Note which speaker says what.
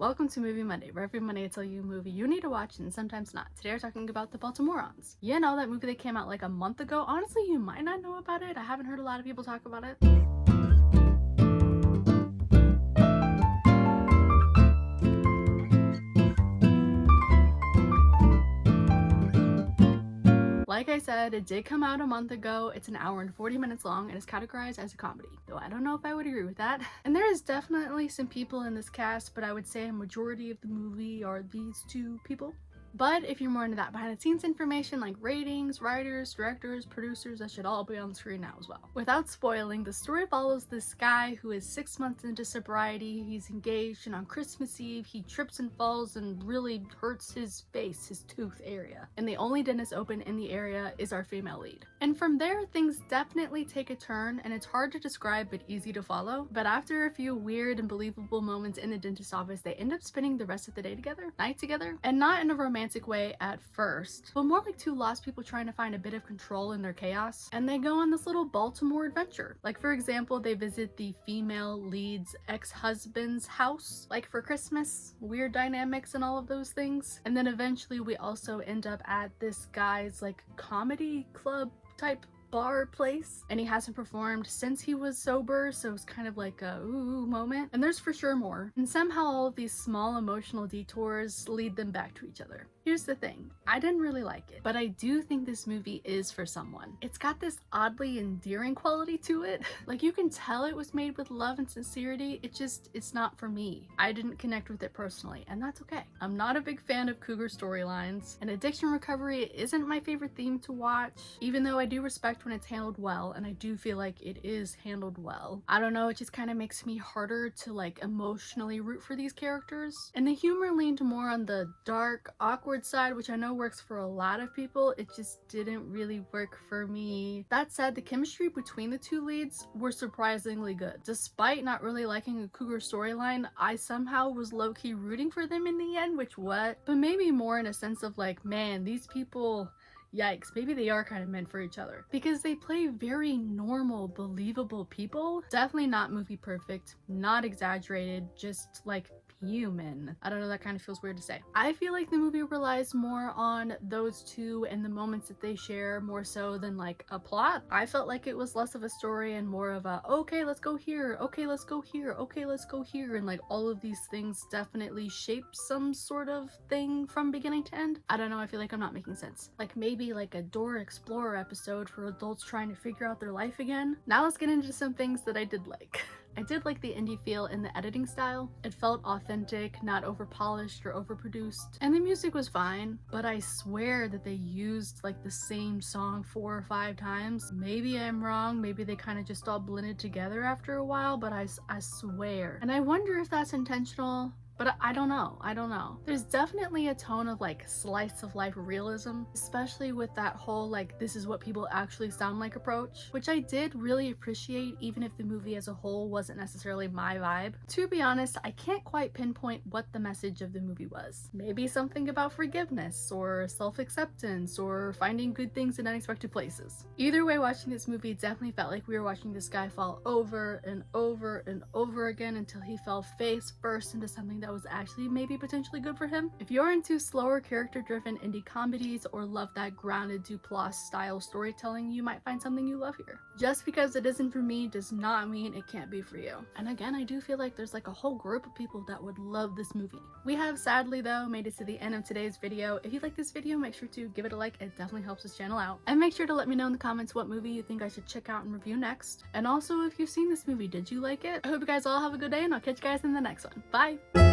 Speaker 1: Welcome to Movie Monday, where every Monday I tell you a movie you need to watch and sometimes not. Today we're talking about the Baltimorons. You know, that movie that came out like a month ago? Honestly, you might not know about it. I haven't heard a lot of people talk about it. Like I said, it did come out a month ago. It's an hour and 40 minutes long and is categorized as a comedy, though I don't know if I would agree with that. And there is definitely some people in this cast, but I would say a majority of the movie are these two people. But if you're more into that behind the scenes information like ratings, writers, directors, producers, that should all be on the screen now as well. Without spoiling, the story follows this guy who is 6 months into sobriety. He's engaged, and on Christmas Eve he trips and falls and really hurts his face, his tooth area. And the only dentist open in the area is our female lead. And from there, things definitely take a turn, and it's hard to describe but easy to follow. But after a few weird and believable moments in the dentist's office, they end up spending the rest of the day together, night together, and not in a romantic way at first, but more like two lost people trying to find a bit of control in their chaos. And they go on this little Baltimore adventure. Like, for example, they visit the female lead's ex-husband's house, like for Christmas, weird dynamics and all of those things. And then eventually we also end up at this guy's like comedy club type bar place, and he hasn't performed since he was sober, so it's kind of like a ooh moment. And there's for sure more. And somehow all of these small emotional detours lead them back to each other. Here's the thing, I didn't really like it, but I do think this movie is for someone. It's got this oddly endearing quality to it. Like, you can tell it was made with love and sincerity. It's not for me. I didn't connect with it personally, and that's okay. I'm not a big fan of cougar storylines, and addiction recovery isn't my favorite theme to watch, even though I do respect when it's handled well, and I do feel like it is handled well. I don't know, it just kind of makes me harder to like emotionally root for these characters. And the humor leaned more on the dark, awkward side, which I know works for a lot of people. It just didn't really work for me. That said, the chemistry between the two leads were surprisingly good. Despite not really liking a cougar storyline, I somehow was low-key rooting for them in the end, but maybe more in a sense of like, man, these people, yikes, maybe they are kind of meant for each other, because they play very normal, believable people. Definitely not movie perfect, not exaggerated, just like human. I don't know, that kind of feels weird to say. I feel like the movie relies more on those two and the moments that they share more so than like a plot. I felt like it was less of a story and more of a, okay, let's go here, okay, let's go here, okay, let's go here, and like all of these things definitely shape some sort of thing from beginning to end. I don't know, I feel like I'm not making sense. Like maybe like a Dora Explorer episode for adults trying to figure out their life again. Now let's get into some things that I did like. I did like the indie feel in the editing style. It felt authentic, not over-polished or overproduced. And the music was fine, but I swear that they used like the same song 4 or 5 times. Maybe I'm wrong, maybe they kind of just all blended together after a while, but I swear. And I wonder if that's intentional. But I don't know. There's definitely a tone of like slice of life realism, especially with that whole like this is what people actually sound like approach, which I did really appreciate even if the movie as a whole wasn't necessarily my vibe. To be honest, I can't quite pinpoint what the message of the movie was. Maybe something about forgiveness or self-acceptance or finding good things in unexpected places. Either way, watching this movie definitely felt like we were watching this guy fall over and over and over again until he fell face first into something that was actually maybe potentially good for him. If you're into slower character-driven indie comedies or love that grounded Duplass style storytelling, you might find something you love here. Just because it isn't for me does not mean it can't be for you. And again, I do feel like there's like a whole group of people that would love this movie. We have sadly though made it to the end of today's video. If you like this video, make sure to give it a like. It definitely helps this channel out. And make sure to let me know in the comments what movie you think I should check out and review next. And also, if you've seen this movie, did you like it? I hope you guys all have a good day, and I'll catch you guys in the next one. Bye!